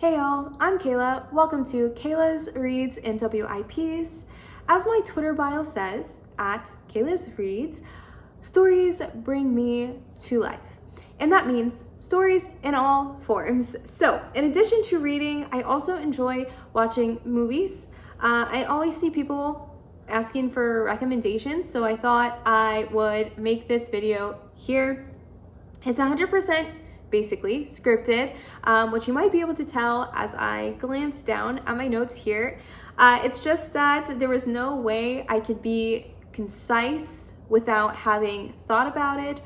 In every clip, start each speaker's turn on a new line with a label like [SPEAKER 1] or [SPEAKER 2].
[SPEAKER 1] Hey y'all, I'm Kayla. Welcome to Kayla's Reads and WIPs. As my Twitter bio says, at Kayla's Reads, stories bring me to life. And that means stories in all forms. So, in addition to reading, I also enjoy watching movies. I always see people asking for recommendations, so I thought I would make this video here. It's 100% basically scripted, which you might be able to tell as I glance down at my notes here. It's just that there was no way I could be concise without having thought about it,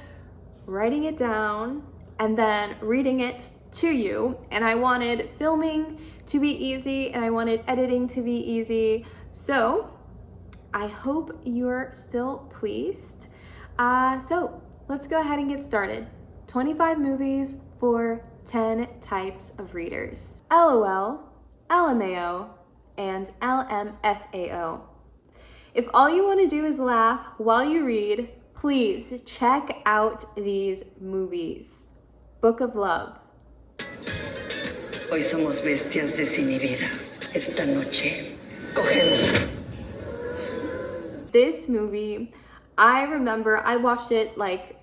[SPEAKER 1] writing it down, and then reading it to you. And I wanted filming to be easy, and I wanted editing to be easy. So I hope you're still pleased. So let's go ahead and get started. 25 movies for 10 types of readers. LOL, Lmao, and Lmfao. If all you want to do is laugh while you read, please check out these movies. Book of Love.
[SPEAKER 2] Hoy somos bestias desinhibidas. Esta noche cogemos.
[SPEAKER 1] This movie, I remember I watched it like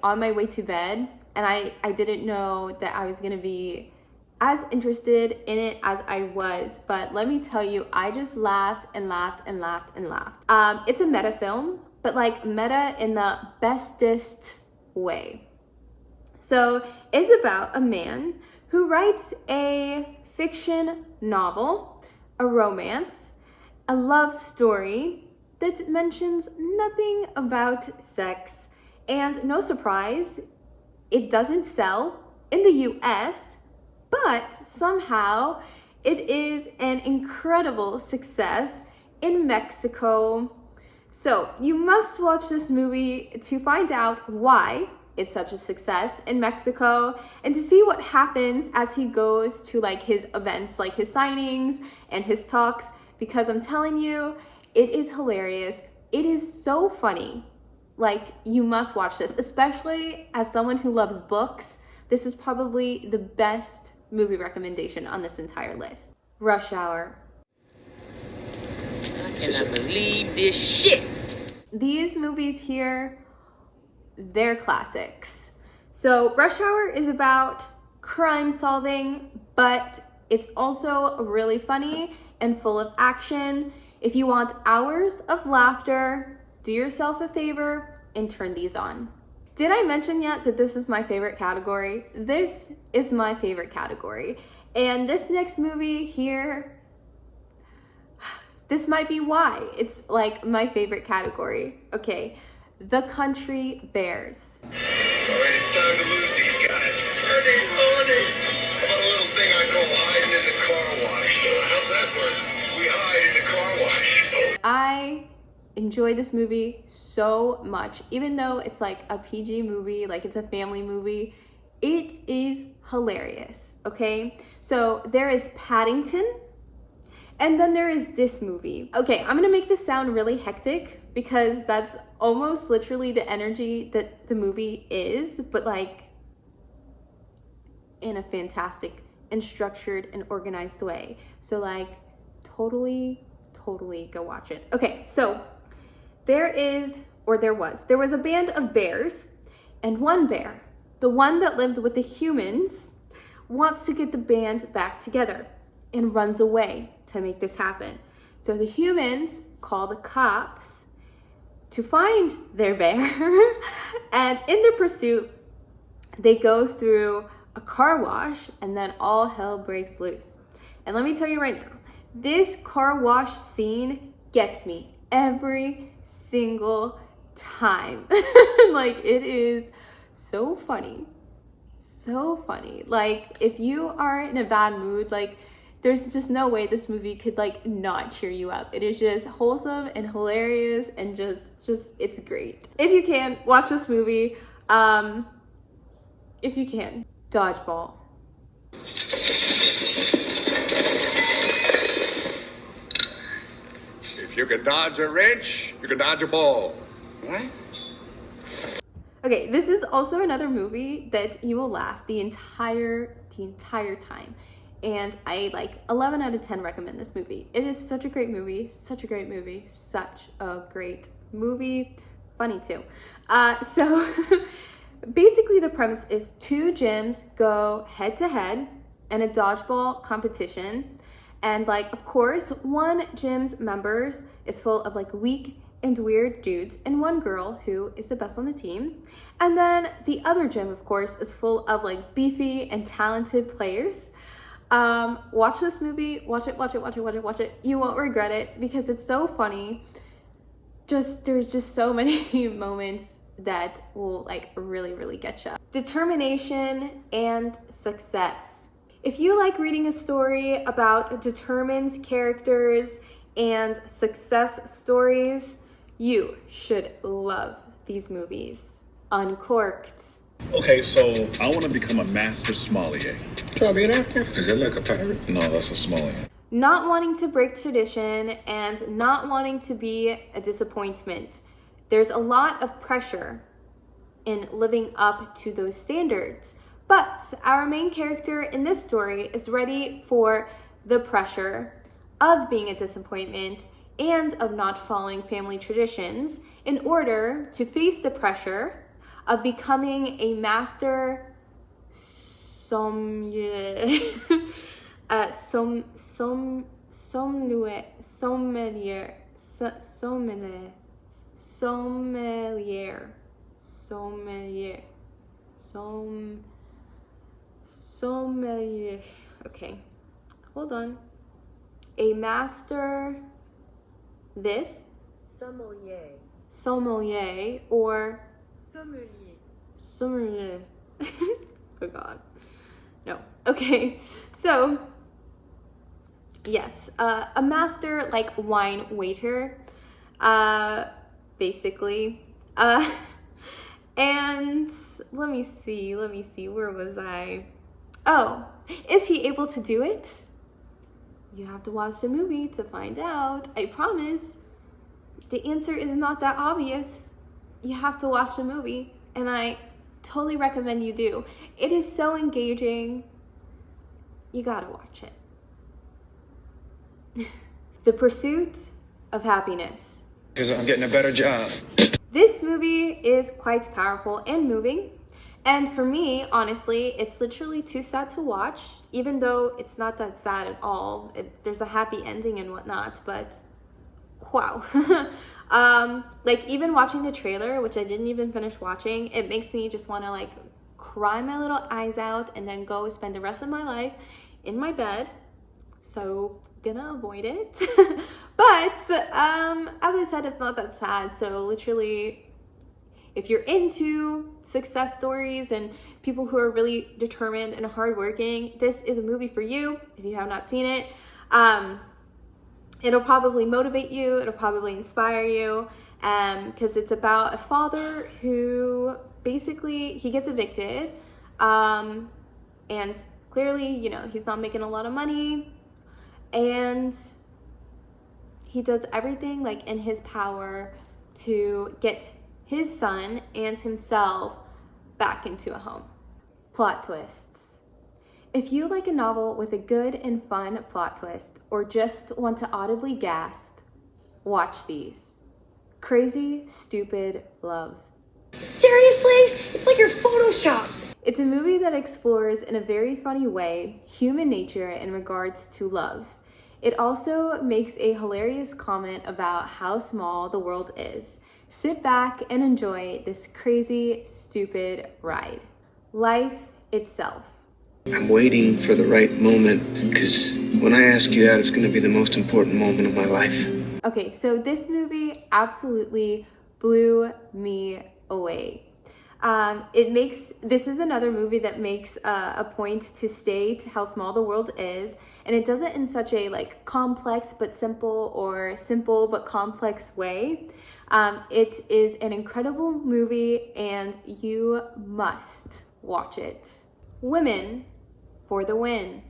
[SPEAKER 1] on my way to bed, and I didn't know that I was gonna be as interested in it as I was, but let me tell you, I just laughed and laughed and laughed and laughed. It's a meta film, but like meta in the bestest way. So it's about a man who writes a fiction novel, a romance, a love story that mentions nothing about sex. And no surprise, it doesn't sell in the US, but somehow it is an incredible success in Mexico. So you must watch this movie to find out why it's such a success in Mexico and to see what happens as he goes to like his events, like his signings and his talks, because I'm telling you, it is hilarious. It is so funny. Like, you must watch this, especially as someone who loves books. This is probably the best movie recommendation on this entire list. Rush Hour.
[SPEAKER 3] I cannot believe this shit.
[SPEAKER 1] These movies here, they're classics. So Rush Hour is about crime solving, but it's also really funny and full of action. If you want hours of laughter, do yourself a favor and turn these on. Did I mention yet that this is my favorite category? This is my favorite category. And this next movie here, this might be why it's like my favorite category. Okay, The Country Bears.
[SPEAKER 4] All right, it's time to lose these guys. Are they on it? How about a little thing I call hiding in the car wash? How's that work? We hide in the car wash.
[SPEAKER 1] I enjoy this movie so much. Even though it's like a PG movie, like it's a family movie, it is hilarious, okay? So there is Paddington, and then there is this movie. Okay, I'm gonna make this sound really hectic because that's almost literally the energy that the movie is, but like in a fantastic and structured and organized way. So like totally go watch it. Okay, so there was a band of bears, and one bear, the one that lived with the humans, wants to get the band back together and runs away to make this happen. So the humans call the cops to find their bear, and in their pursuit, they go through a car wash, and then all hell breaks loose. And let me tell you right now, this car wash scene gets me every single time. Like, it is so funny. Like, if you are in a bad mood, like, there's just no way this movie could like not cheer you up. It is just wholesome and hilarious and just it's great. If you can, watch this movie. If you can. Dodgeball.
[SPEAKER 4] If you can dodge a wrench, you can dodge a ball. What?
[SPEAKER 1] Okay, this is also another movie that you will laugh the entire time. and I like 11 out of 10 recommend this movie. It is such a great movie, such a great movie, such a great movie. Funny too. So basically the premise is two gyms go head to head in a dodgeball competition. And like, of course, one gym's members is full of like weak and weird dudes and one girl who is the best on the team. And then the other gym, of course, is full of like beefy and talented players. Watch this movie, watch it. You won't regret it because it's so funny. There's just so many moments that will like really get you. Determination and success. If you like reading a story about determined characters and success stories, you should love these movies. Uncorked.
[SPEAKER 5] Okay, so I want to become a master sommelier.
[SPEAKER 4] Try to be an actor? Is that like a pirate?
[SPEAKER 5] No, that's a sommelier.
[SPEAKER 1] Not wanting to break tradition and not wanting to be a disappointment. There's a lot of pressure in living up to those standards. But our main character in this story is ready for the pressure of being a disappointment and of not following family traditions in order to face the pressure of becoming a master sommelier. Sommelier. Okay, hold on. A master this sommelier or sommelier. Oh God, no. Okay, so yes, a master like wine waiter, basically. And let me see, where was I? Oh, is he able to do it? You have to watch the movie to find out. I promise. The answer is not that obvious. You have to watch the movie, and I totally recommend you do. It is so engaging. You gotta watch it. The Pursuit of Happiness.
[SPEAKER 6] Because I'm getting a better job.
[SPEAKER 1] This movie is quite powerful and moving. And for me, honestly, it's literally too sad to watch, even though it's not that sad at all. There's a happy ending and whatnot, but wow. Like even watching the trailer, which I didn't even finish watching, it makes me just want to like cry my little eyes out and then go spend the rest of my life in my bed. So gonna avoid it. But as I said, it's not that sad. So literally, if you're into success stories and people who are really determined and hardworking, this is a movie for you. If you have not seen it, it'll probably motivate you. It'll probably inspire you, because it's about a father who basically he gets evicted, and clearly, you know, he's not making a lot of money, and he does everything like in his power to get his son and himself back into a home. Plot twists. If you like a novel with a good and fun plot twist, or just want to audibly gasp, watch these. Crazy Stupid Love.
[SPEAKER 7] Seriously? It's like you're photoshopped.
[SPEAKER 1] It's a movie that explores in a very funny way human nature in regards to love. It also makes a hilarious comment about how small the world is. Sit back and enjoy this crazy, stupid ride. Life itself.
[SPEAKER 6] I'm waiting for the right moment, because when I ask you out, it's going to be the most important moment of my life.
[SPEAKER 1] Okay, so this movie absolutely blew me away. This is another movie that makes a point to state how small the world is, and it does it in such a like complex but simple, or simple but complex way. It is an incredible movie and you must watch it. Women for the win.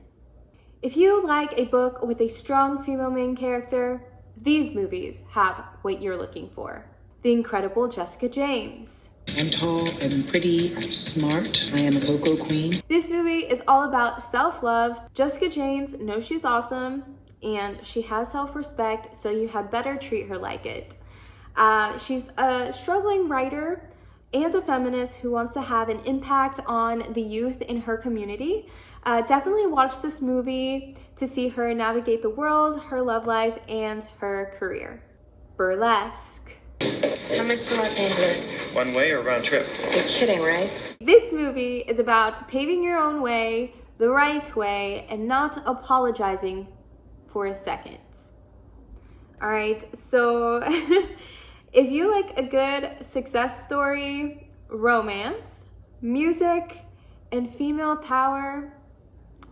[SPEAKER 1] If you like a book with a strong female main character, these movies have what you're looking for. The Incredible Jessica James.
[SPEAKER 8] I'm tall, I'm pretty, I'm smart, I am a cocoa queen.
[SPEAKER 1] This movie is all about self-love. Jessica James knows she's awesome and she has self-respect, so you had better treat her like it. She's a struggling writer and a feminist who wants to have an impact on the youth in her community. Definitely watch this movie to see her navigate the world, her love life, and her career. Burlesque.
[SPEAKER 7] How much to Los Angeles?
[SPEAKER 3] One way or round trip?
[SPEAKER 7] You're kidding, right?
[SPEAKER 1] This movie is about paving your own way, the right way, and not apologizing for a second. All right, so if you like a good success story, romance, music, and female power,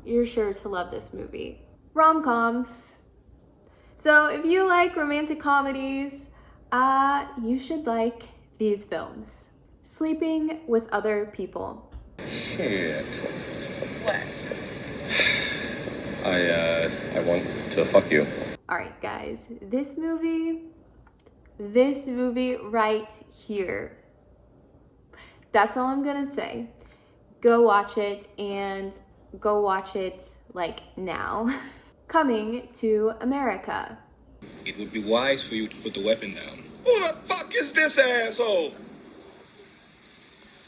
[SPEAKER 1] you're sure to love this movie. Rom-coms. So if you like romantic comedies, you should like these films. Sleeping with Other People.
[SPEAKER 9] Shit.
[SPEAKER 7] What?
[SPEAKER 9] I want to fuck you.
[SPEAKER 1] All right, guys, this movie right here. That's all I'm gonna say. Go watch it, and go watch it like now. Coming to America.
[SPEAKER 10] It would be wise for you to put the weapon down.
[SPEAKER 9] Who the fuck is this asshole?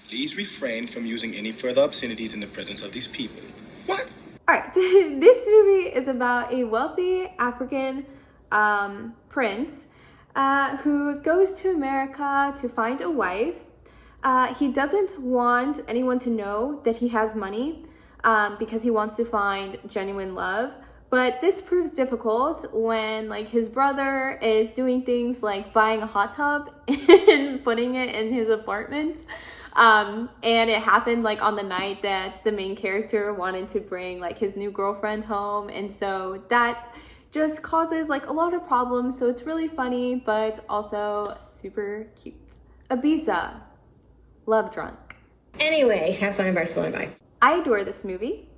[SPEAKER 10] Please refrain from using any further obscenities in the presence of these people.
[SPEAKER 9] What?
[SPEAKER 1] All right, this movie is about a wealthy African prince who goes to America to find a wife. He doesn't want anyone to know that he has money because he wants to find genuine love. But this proves difficult when like his brother is doing things like buying a hot tub and putting it in his apartment. And it happened like on the night that the main character wanted to bring like his new girlfriend home. And so that just causes like a lot of problems. So it's really funny, but also super cute. Ibiza, Love Drunk.
[SPEAKER 7] Anyway, have fun in Barcelona. Bye.
[SPEAKER 1] I adore this movie.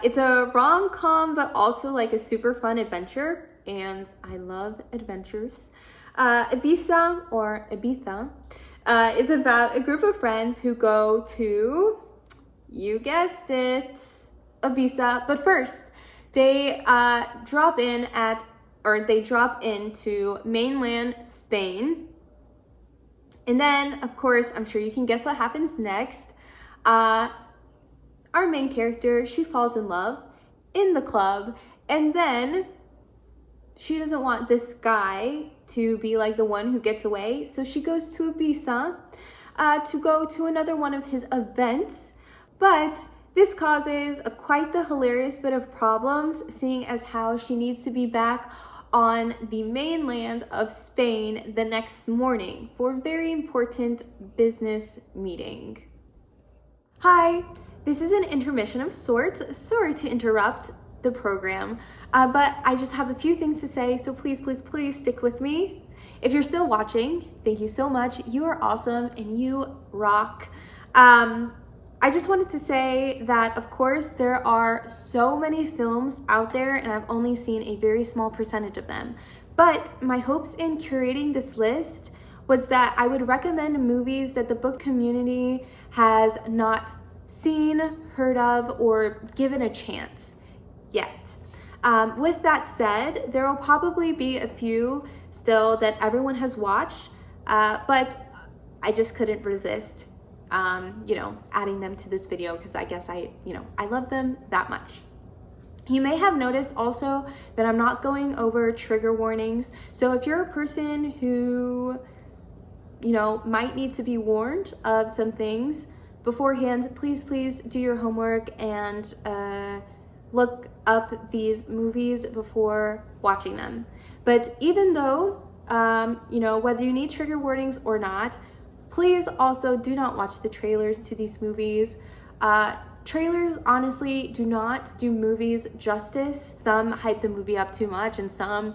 [SPEAKER 1] It's a rom-com, but also like a super fun adventure. And I love adventures. Ibiza, or Ibiza, is about a group of friends who go to, you guessed it, Ibiza. But first, they drop into mainland Spain. And then, of course, I'm sure you can guess what happens next. Our main character, she falls in love in the club, and then she doesn't want this guy to be like the one who gets away, so she goes to Ibiza to go to another one of his events. But this causes quite the hilarious bit of problems, seeing as how she needs to be back on the mainland of Spain the next morning for a very important business meeting. Hi, this is an intermission of sorts. Sorry to interrupt the program, but I just have a few things to say, so please, please, please stick with me. If you're still watching, thank you so much. You are awesome and you rock. I just wanted to say that, of course, there are so many films out there and I've only seen a very small percentage of them. But my hopes in curating this list was that I would recommend movies that the book community has not seen, heard of, or given a chance yet. With that said, there will probably be a few still that everyone has watched, but I just couldn't resist adding them to this video because I guess I love them that much. You may have noticed also that I'm not going over trigger warnings. So if you're a person who, might need to be warned of some things beforehand, please do your homework and look up these movies before watching them. But even though, whether you need trigger warnings or not, please also do not watch the trailers to these movies. Trailers honestly do not do movies justice. Some hype the movie up too much and some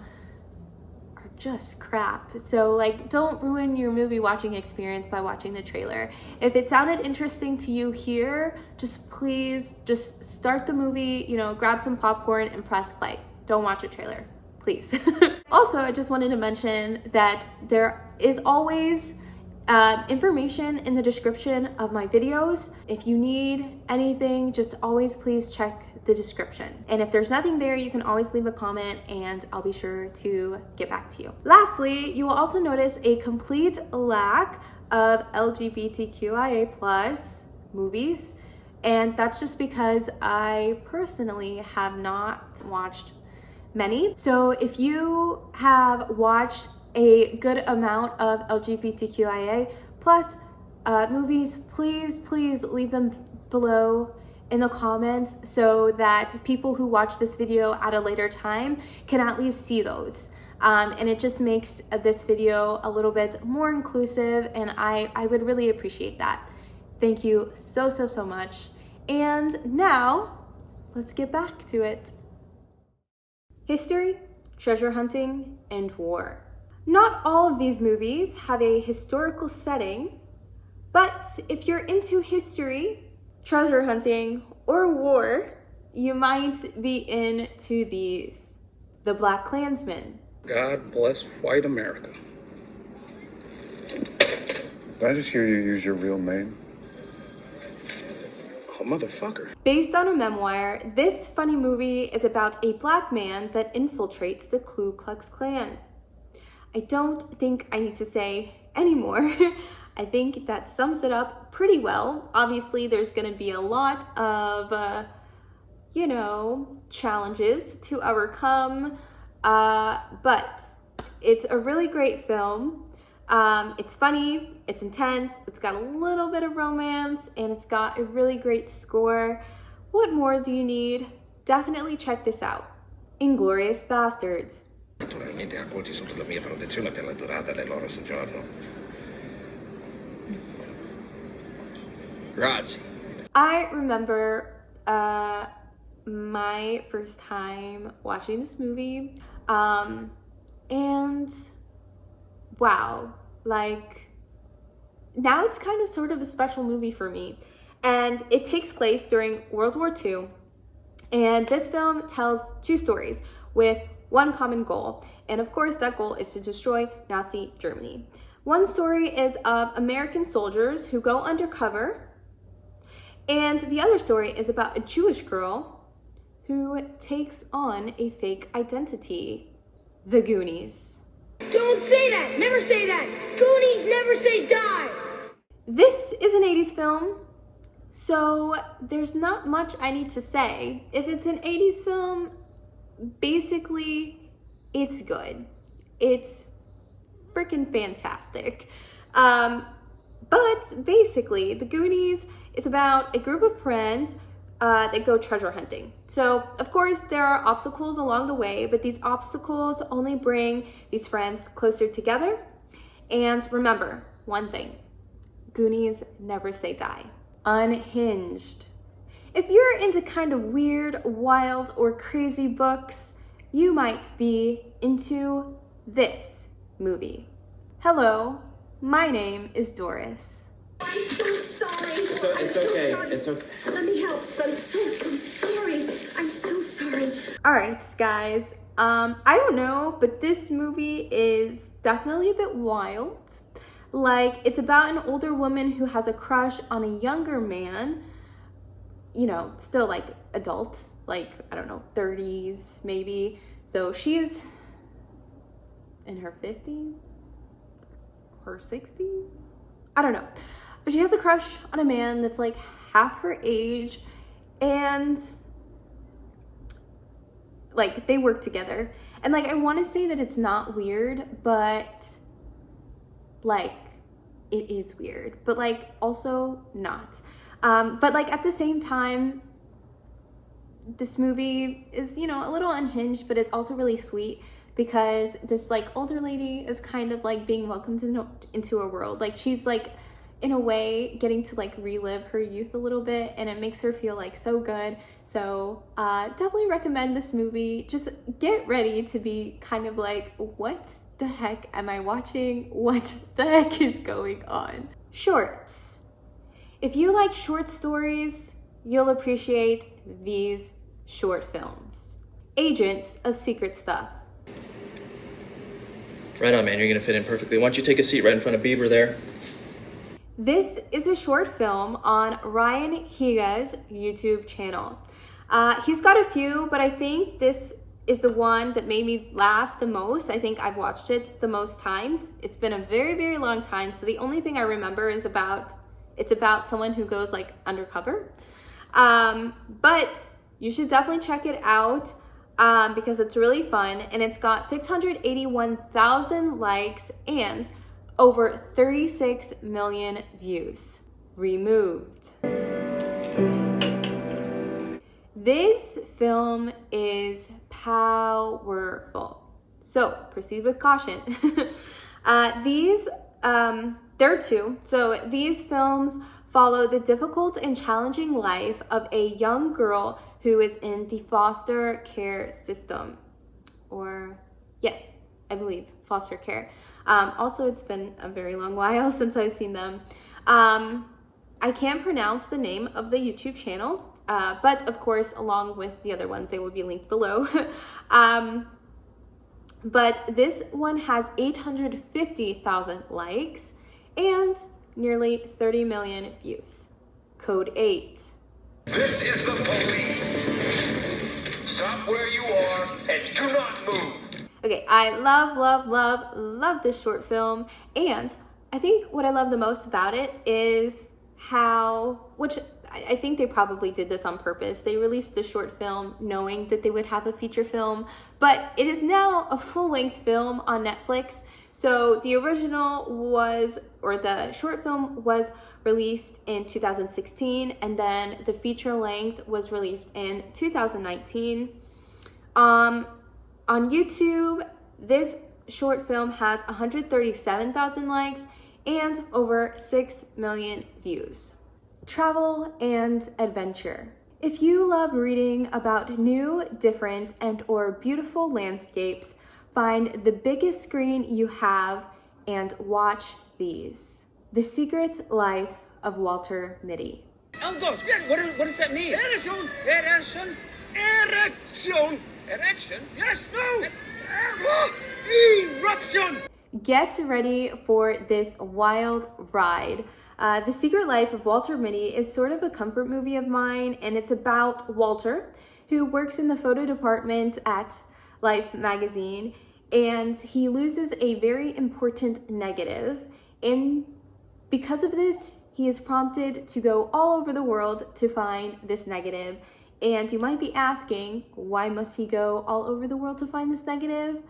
[SPEAKER 1] are just crap. So don't ruin your movie watching experience by watching the trailer. If it sounded interesting to you here, please start the movie, grab some popcorn and press play. Don't watch a trailer, please. Also, I just wanted to mention that there is always Information in the description of my videos. If you need anything, just always please check the description. And if there's nothing there, you can always leave a comment and I'll be sure to get back to you. Lastly, you will also notice a complete lack of LGBTQIA+ movies. And that's just because I personally have not watched many. So if you have watched a good amount of LGBTQIA+ movies, please leave them below in the comments so that people who watch this video at a later time can at least see those. And it just makes this video a little bit more inclusive, and I would really appreciate that. Thank you so much. And now let's get back to it. History, treasure hunting, and war. Not all of these movies have a historical setting, but if you're into history, treasure hunting, or war, you might be into these. The Black Klansman.
[SPEAKER 11] God bless white America.
[SPEAKER 9] Did I just hear you use your real name?
[SPEAKER 11] Oh, motherfucker.
[SPEAKER 1] Based on a memoir, this funny movie is about a black man that infiltrates the Ku Klux Klan. I don't think I need to say any more. I think that sums it up pretty well. Obviously, there's gonna be a lot of, challenges to overcome, but it's a really great film. It's funny, it's intense, it's got a little bit of romance, and it's got a really great score. What more do you need? Definitely check this out. Inglourious Bastards.
[SPEAKER 12] Naturalmente accolti sotto la mia protezione per la durata del loro soggiorno. Grazie.
[SPEAKER 1] I remember my first time watching this movie, and wow, like now it's kind of sort of a special movie for me. And it takes place during World War II, and this film tells two stories with one common goal, and of course that goal is to destroy Nazi Germany. One story is of American soldiers who go undercover, and the other story is about a Jewish girl who takes on a fake identity. The Goonies.
[SPEAKER 7] Don't say that! Never say that! Goonies never say die!
[SPEAKER 1] This is an 80s film, so there's not much I need to say. If it's an 80s film, basically, it's good. It's freaking fantastic. But basically, The Goonies is about a group of friends that go treasure hunting. So, of course, there are obstacles along the way, but these obstacles only bring these friends closer together. And remember one thing, Goonies never say die. Unhinged. If you're into kind of weird, wild, or crazy books, you might be into this movie. Hello, my name is Doris.
[SPEAKER 7] I'm so sorry.
[SPEAKER 3] It's okay. It's okay.
[SPEAKER 7] Let me help. I'm so sorry. I'm so sorry.
[SPEAKER 1] All right, guys. I don't know, but this movie is definitely a bit wild. Like, it's about an older woman who has a crush on a younger man, still like adult, like, I don't know, 30s maybe. So she's in her 50s, her 60s, I don't know. But she has a crush on a man that's like half her age, and like they work together. And like, I want to say that it's not weird, but like it is weird, but like also not. But like at the same time, this movie is, a little unhinged, but it's also really sweet because this like older lady is kind of like being welcomed into a world. Like she's like, in a way, getting to like relive her youth a little bit, and it makes her feel like so good. So definitely recommend this movie. Just get ready to be kind of like, what the heck am I watching? What the heck is going on? Shorts. If you like short stories, you'll appreciate these short films. Agents of Secret Stuff.
[SPEAKER 3] Right on, man. You're gonna fit in perfectly. Why don't you take a seat right in front of Bieber there?
[SPEAKER 1] This is a short film on Ryan Higa's YouTube channel. He's got a few, but I think this is the one that made me laugh the most. I think I've watched it the most times. It's been a very, very long time, so the only thing I remember is it's about someone who goes like undercover. But you should definitely check it out because it's really fun, and it's got 681,000 likes and over 36 million views. Removed. This film is powerful, so proceed with caution. There are two. So these films follow the difficult and challenging life of a young girl who is in the foster care system. Or, yes, I believe foster care. Also, it's been a very long while since I've seen them. I can't pronounce the name of the YouTube channel, but of course, along with the other ones, they will be linked below. But this one has 850,000 likes and nearly 30 million views. Code 8.
[SPEAKER 4] This is the police. Stop where you are and do not move.
[SPEAKER 1] Okay, I love this short film, and I think what I love the most about it is which I think they probably did this on purpose. They released the short film knowing that they would have a feature film, but it is now a full-length film on Netflix. So the short film was released in 2016, and then the feature length was released in 2019. On YouTube, this short film has 137,000 likes and over 6 million views. Travel and adventure. If you love reading about new, different, and/or beautiful landscapes, find the biggest screen you have and watch these. The Secret Life of Walter Mitty.
[SPEAKER 11] Elgos, yes. What does that mean? Erection. Erection? Yes, no. Eruption.
[SPEAKER 1] Get ready for this wild ride. The Secret Life of Walter Mitty is sort of a comfort movie of mine, and it's about Walter, who works in the photo department at Life magazine, and he loses a very important negative, and because of this, he is prompted to go all over the world to find this negative. And you might be asking, why must he go all over the world to find this negative?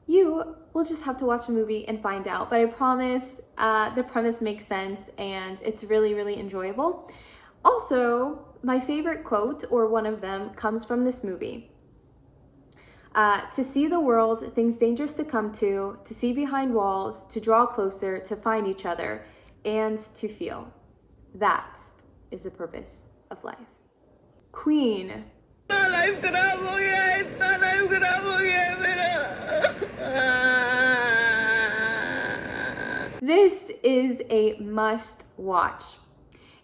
[SPEAKER 1] You will just have to watch the movie and find out, but I promise the premise makes sense and it's really, really enjoyable. Also, my favorite quote, or one of them, comes from this movie. To see the world, things dangerous to come to see behind walls, to draw closer, to find each other, and to feel. That is the purpose of life. Queen. This is a must watch.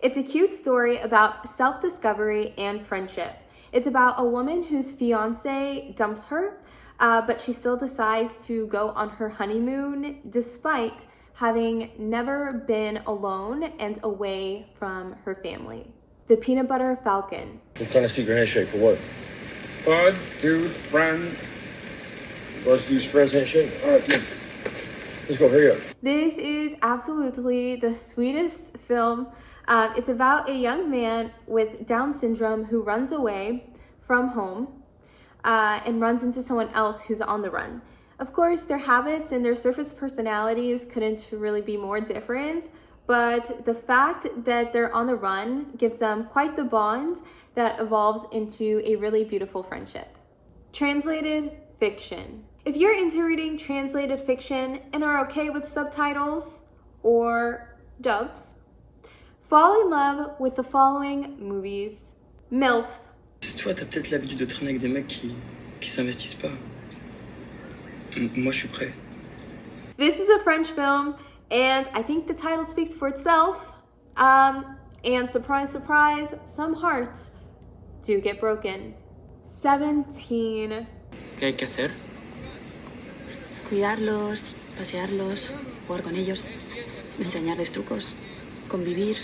[SPEAKER 1] It's a cute story about self-discovery and friendship. It's about a woman whose fiance dumps her, but she still decides to go on her honeymoon despite having never been alone and away from her family. The Peanut Butter Falcon.
[SPEAKER 12] It's on a secret handshake for what?
[SPEAKER 11] Buds, dudes, friends.
[SPEAKER 12] Buds, dudes, friends handshake? All right, come on. Let's go, hurry up.
[SPEAKER 1] This is absolutely the sweetest film. It's about a young man with Down syndrome who runs away from home and runs into someone else who's on the run. Of course, their habits and their surface personalities couldn't really be more different, but the fact that they're on the run gives them quite the bond that evolves into a really beautiful friendship. Translated fiction. If you're into reading translated fiction and are okay with subtitles or dubs, fall in love with the following movies. MILF.
[SPEAKER 13] Toi, t'as peut-être l'habitude de traîner avec des mecs qui s'investissent pas. Moi, je suis prêt.
[SPEAKER 1] This is a French film, and I think the title speaks for itself. And surprise, surprise, some hearts do get broken. 17.
[SPEAKER 13] ¿Qué hay que hacer?
[SPEAKER 8] Cuidarlos, pasearlos, jugar con ellos, enseñarles trucos. convivir,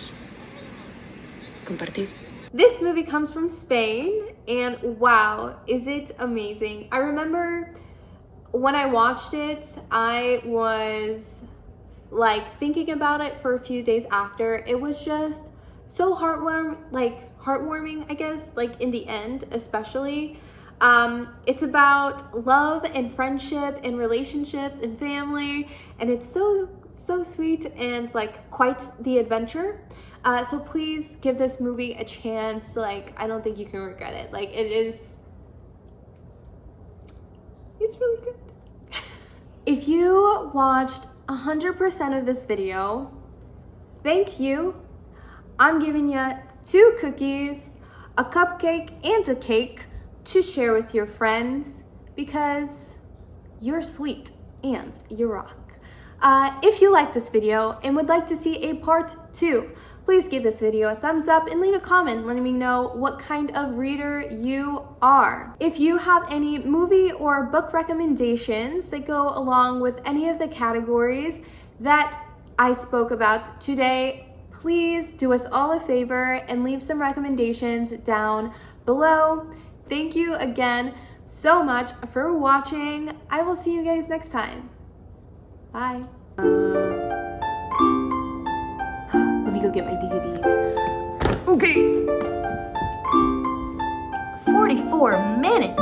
[SPEAKER 8] compartir.
[SPEAKER 1] This movie comes from Spain, and wow, is it amazing. I remember when I watched it, I was like thinking about it for a few days after. It was just so heartwarming, I guess, like in the end, especially. It's about love and friendship and relationships and family, and it's so sweet and like quite the adventure. So please give this movie a chance. Like, I don't think you can regret it. Like, it's really good. If you watched 100% of this video, thank you. I'm giving you 2 cookies, a cupcake, and a cake to share with your friends because you're sweet and you rock. If you liked this video and would like to see a part 2, please give this video a thumbs up and leave a comment letting me know what kind of reader you are. If you have any movie or book recommendations that go along with any of the categories that I spoke about today, please do us all a favor and leave some recommendations down below. Thank you again so much for watching. I will see you guys next time. Bye. Let me go get my DVDs. Okay. 44 minutes.